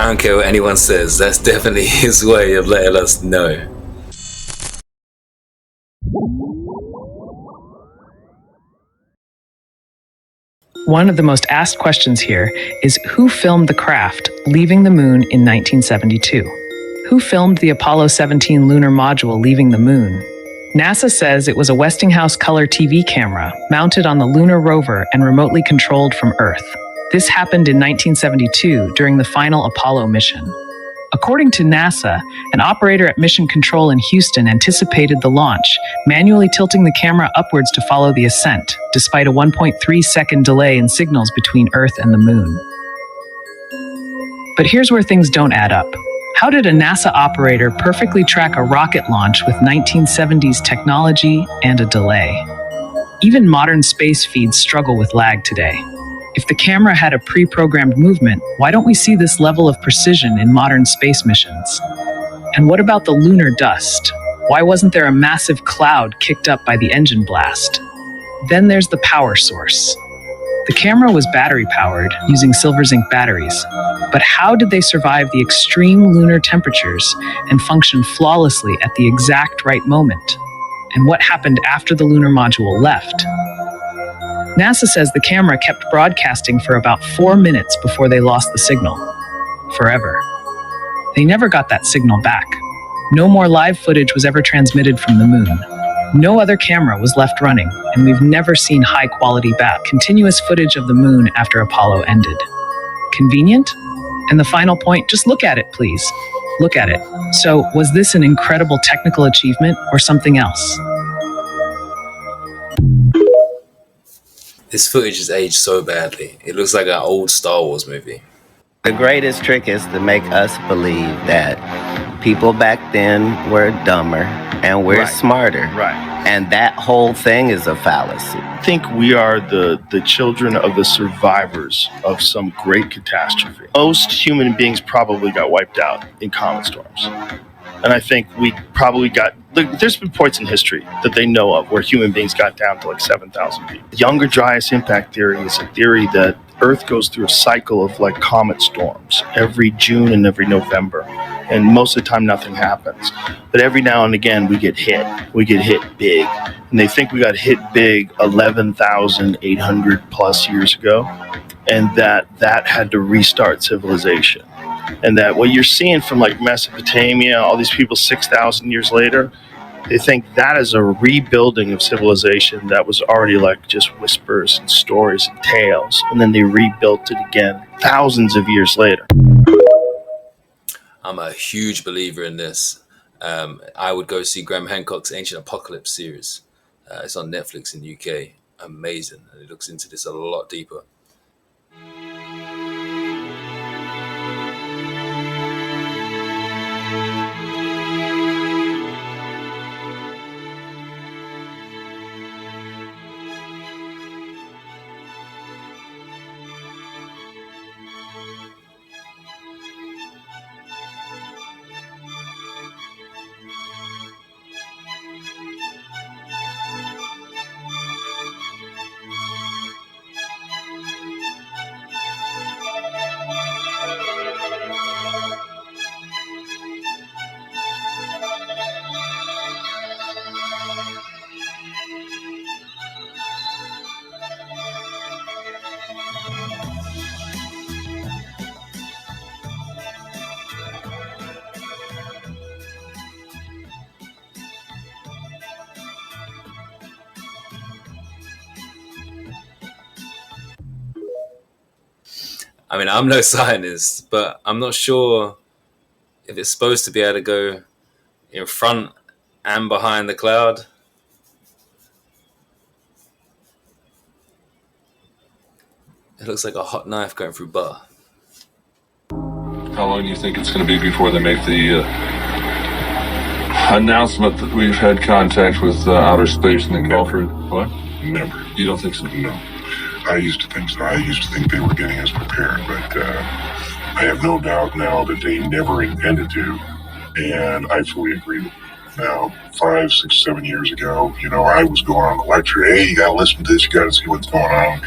don't care what anyone says. That's definitely his way of letting us know. One of the most asked questions here is who filmed the craft leaving the moon in 1972? Who filmed the Apollo 17 lunar module leaving the moon? NASA says it was a Westinghouse color TV camera mounted on the lunar rover and remotely controlled from Earth. This happened in 1972 during the final Apollo mission. According to NASA, an operator at Mission Control in Houston anticipated the launch, manually tilting the camera upwards to follow the ascent, despite a 1.3-second delay in signals between Earth and the Moon. But here's where things don't add up. How did a NASA operator perfectly track a rocket launch with 1970s technology and a delay? Even modern space feeds struggle with lag today. If the camera had a pre-programmed movement, why don't we see this level of precision in modern space missions? And what about the lunar dust? Why wasn't there a massive cloud kicked up by the engine blast? Then there's the power source. The camera was battery-powered, using silver zinc batteries. But how did they survive the extreme lunar temperatures and function flawlessly at the exact right moment? And what happened after the lunar module left? NASA says the camera kept broadcasting for about 4 minutes before they lost the signal. Forever. They never got that signal back. No more live footage was ever transmitted from the moon. No other camera was left running, and we've never seen high-quality continuous footage of the moon after Apollo ended. Convenient? And the final point, just look at it, please. Look at it. So, was this an incredible technical achievement or something else? This footage has aged so badly. It looks like an old Star Wars movie. The greatest trick is to make us believe that people back then were dumber and we're smarter. Right. And that whole thing is a fallacy. I think we are the children of the survivors of some great catastrophe. Most human beings probably got wiped out in comet storms. And I think we probably there's been points in history that they know of where human beings got down to like 7,000 people. The Younger Dryas impact theory is a theory that Earth goes through a cycle of like comet storms every June and every November. And most of the time nothing happens. But every now and again we get hit. We get hit big. And they think we got hit big 11,800 plus years ago. And that had to restart civilization. And that what you're seeing from like Mesopotamia, all these people 6,000 years later, they think that is a rebuilding of civilization that was already like just whispers and stories and tales. And then they rebuilt it again thousands of years later. I'm a huge believer in this. I would go see Graham Hancock's Ancient Apocalypse series. It's on Netflix in the UK. Amazing. And it looks into this a lot deeper. I mean, I'm no scientist, but I'm not sure if it's supposed to be able to go in front and behind the cloud. It looks like a hot knife going through butter. How long do you think it's going to be before they make the announcement that we've had contact with outer space and the Gulford? What? Never. You don't think so? No. I used to think so. I used to think they were getting us prepared, but I have no doubt now that they never intended to, and I fully agree with you. Now, 5, 6, 7 years ago, I was going on a lecture, hey, you gotta listen to this, you gotta see what's going on.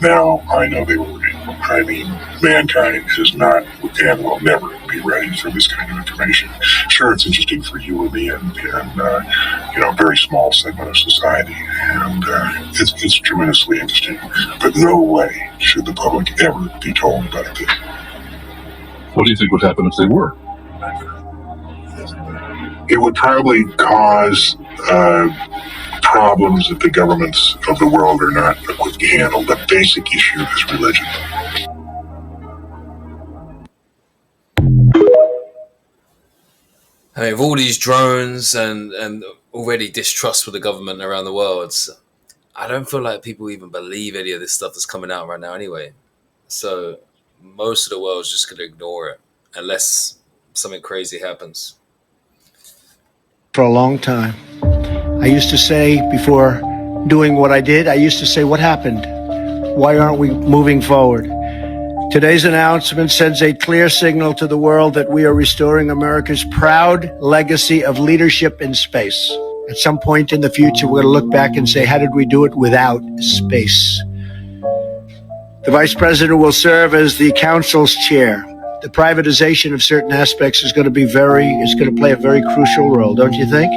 Now, I know they were I mean, mankind is not and will never be ready for this kind of information. Sure, it's interesting for you and me and a very small segment of society, and it's tremendously interesting. But no way should the public ever be told about this. What do you think would happen if they were? It would probably cause problems that the governments of the world are not equipped to handle. The basic issue is religion. I mean, with all these drones and already distrust with the government around the world, I don't feel like people even believe any of this stuff that's coming out right now anyway. So most of the world's just going to ignore it unless something crazy happens. For a long time, I used to say, before doing what I did, I used to say, what happened? Why aren't we moving forward? Today's announcement sends a clear signal to the world that we are restoring America's proud legacy of leadership in space. At some point in the future, we're going to look back and say, how did we do it without space? The Vice President will serve as the Council's chair. The privatization of certain aspects is going to play a very crucial role, don't you think?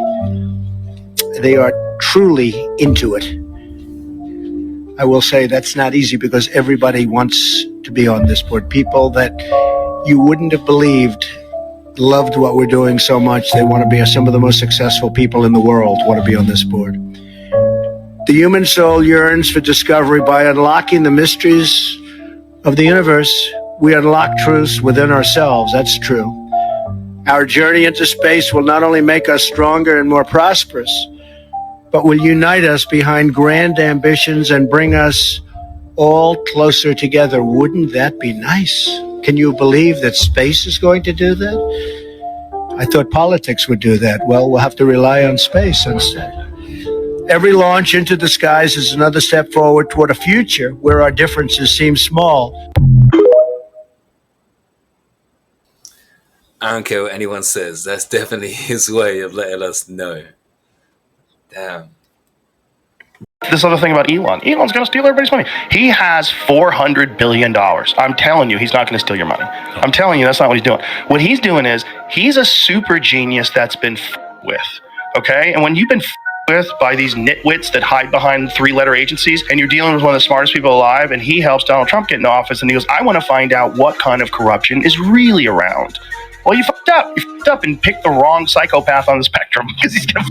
They are truly into it. I will say that's not easy because everybody wants to be on this board. People that you wouldn't have believed loved what we're doing so much. They want to be some of the most successful people in the world want to be on this board. The human soul yearns for discovery. By unlocking the mysteries of the universe, we unlock truths within ourselves. That's true. Our journey into space will not only make us stronger and more prosperous, but will unite us behind grand ambitions and bring us all closer together. Wouldn't that be nice? Can you believe that space is going to do that? I thought politics would do that. Well, we'll have to rely on space instead. Every launch into the skies is another step forward toward a future where our differences seem small. I don't care what anyone says. That's definitely his way of letting us know. Damn. This other thing about Elon. Elon's going to steal everybody's money. He has $400 billion. I'm telling you, he's not going to steal your money. I'm telling you, that's not what he's doing. What he's doing is, he's a super genius that's been with, okay? And when you've been with by these nitwits that hide behind three-letter agencies, and you're dealing with one of the smartest people alive, and he helps Donald Trump get into office, and he goes, I want to find out what kind of corruption is really around. Well, you fucked up. You fucked up and picked the wrong psychopath on the spectrum, because he's gonna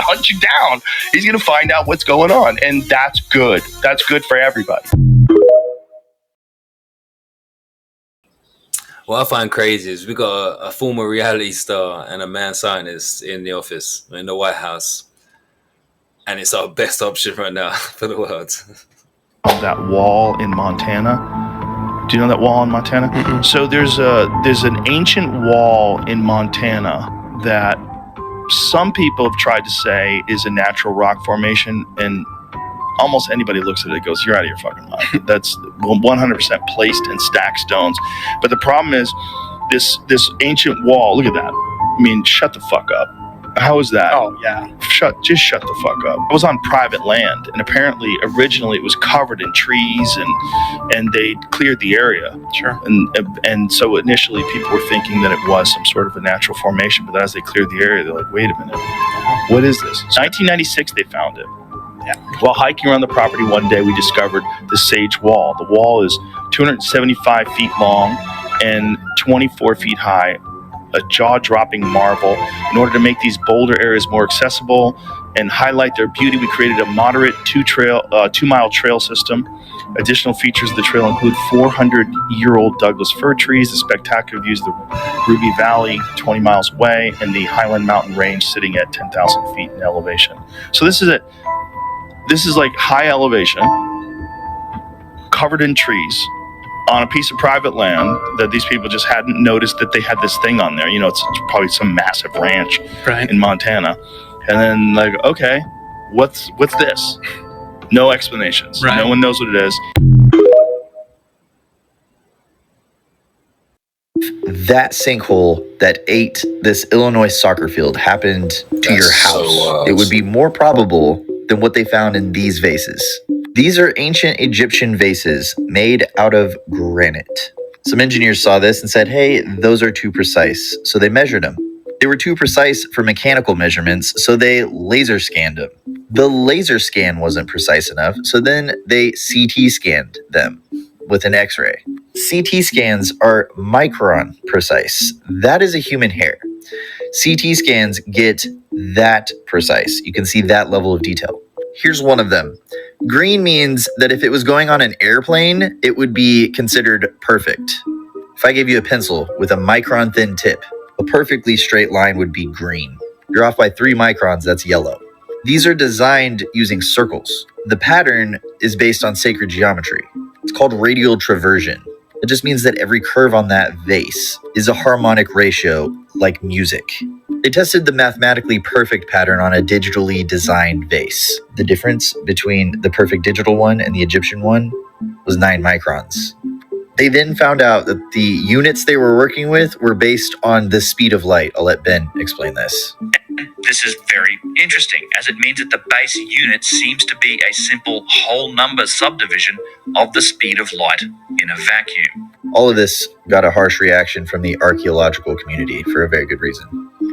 hunt you down. He's gonna find out what's going on, and that's good. That's good for everybody. What I find crazy is we got a former reality star and a mad scientist in the office, in the White House, and it's our best option right now for the world. That wall in Montana. Do you know that wall in Montana? Mm-hmm. So there's an ancient wall in Montana that some people have tried to say is a natural rock formation, and almost anybody looks at it and goes, you're out of your fucking mind. That's 100% placed in stacked stones. But the problem is this ancient wall, look at that. I mean, shut the fuck up. How is that? Oh, yeah. Just shut the fuck up. It was on private land, and apparently, originally, it was covered in trees, and they cleared the area. Sure. And so initially, people were thinking that it was some sort of a natural formation, but as they cleared the area, they're like, wait a minute, what is this? 1996, they found it. Yeah. While hiking around the property one day, we discovered the Sage Wall. The wall is 275 feet long and 24 feet high, a jaw-dropping marvel. In order to make these boulder areas more accessible and highlight their beauty, we created a moderate two-mile trail system. Additional features of the trail include 400-year-old Douglas fir trees, the spectacular views of the Ruby Valley 20 miles away, and the Highland Mountain Range sitting at 10,000 feet in elevation. So this is like high elevation, covered in trees, on a piece of private land that these people just hadn't noticed that they had this thing on there. You know, it's probably some massive ranch in Montana. And then like, okay, what's this? No explanations. Right. No one knows what it is. That sinkhole that ate this Illinois soccer field happened to your house. It would be more probable than what they found in these vases. These are ancient Egyptian vases made out of granite. Some engineers saw this and said, hey, those are too precise, so they measured them. They were too precise for mechanical measurements, so they laser scanned them. The laser scan wasn't precise enough, so then they CT scanned them with an X-ray. CT scans are micron precise. That is a human hair. CT scans get that precise. You can see that level of detail. Here's one of them. Green means that if it was going on an airplane, it would be considered perfect. If I gave you a pencil with a micron thin tip, a perfectly straight line would be green. You're off by 3 microns, that's yellow. These are designed using circles. The pattern is based on sacred geometry. It's called radial traversion. It just means that every curve on that vase is a harmonic ratio like music. They tested the mathematically perfect pattern on a digitally designed vase. The difference between the perfect digital one and the Egyptian one was 9 microns. They then found out that the units they were working with were based on the speed of light. I'll let Ben explain this. This is very interesting, as it means that the base unit seems to be a simple whole number subdivision of the speed of light in a vacuum. All of this got a harsh reaction from the archaeological community for a very good reason.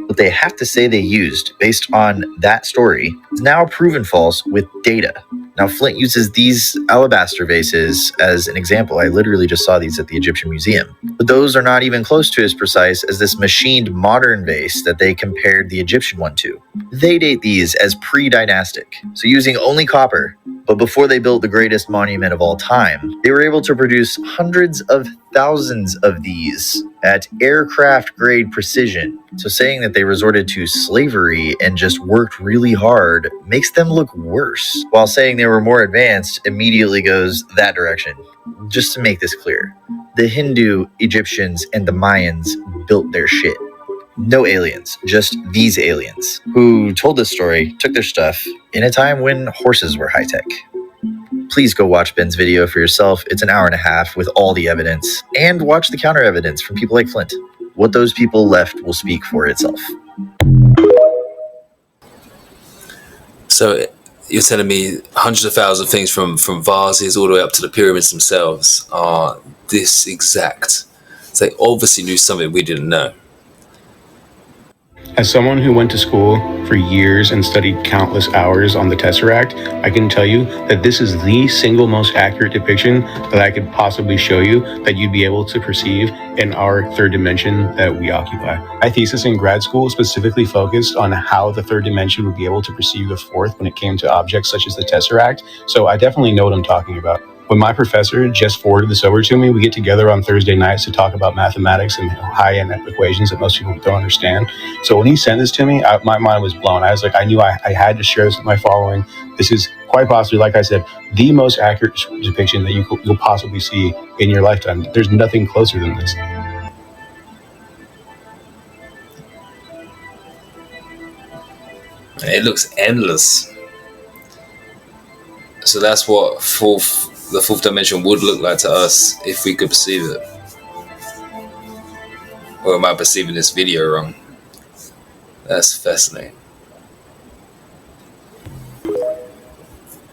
What they have to say they used based on that story is now proven false with data. Now, Flint uses these alabaster vases as an example. I literally just saw these at the Egyptian Museum. But those are not even close to as precise as this machined modern vase that they compared the Egyptian one to. They date these as pre-dynastic, so using only copper. But before they built the greatest monument of all time, they were able to produce hundreds of thousands of these at aircraft-grade precision. So saying that they resorted to slavery and just worked really hard makes them look worse, while saying they were more advanced immediately goes that direction. Just to make this clear, the Hindu, Egyptians, and the Mayans built their shit. No aliens, just these aliens, who told this story, took their stuff, in a time when horses were high-tech. Please go watch Ben's video for yourself. It's an hour and a half with all the evidence, and watch the counter evidence from people like Flint. What those people left will speak for itself. So you're telling me hundreds of thousands of things from vases all the way up to the pyramids themselves are this exact. So they obviously knew something we didn't know. As someone who went to school for years and studied countless hours on the Tesseract, I can tell you that this is the single most accurate depiction that I could possibly show you that you'd be able to perceive in our third dimension that we occupy. My thesis in grad school specifically focused on how the third dimension would be able to perceive the fourth when it came to objects such as the Tesseract, so I definitely know what I'm talking about. When my professor just forwarded this over to me, we get together on Thursday nights to talk about mathematics and high-end equations that most people don't understand. So when he sent this to me, my mind was blown. I was like, I knew I had to share this with my following. This is quite possibly, like I said, the most accurate depiction that you'll possibly see in your lifetime. There's nothing closer than this. It looks endless. So that's what the fourth dimension would look like to us if we could perceive it. Or am I perceiving this video wrong? That's fascinating.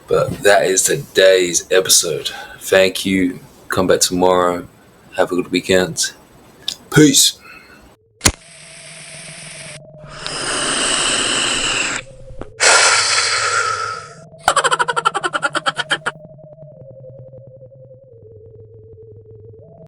But that is today's episode. Thank you. Come back tomorrow. Have a good weekend. Peace.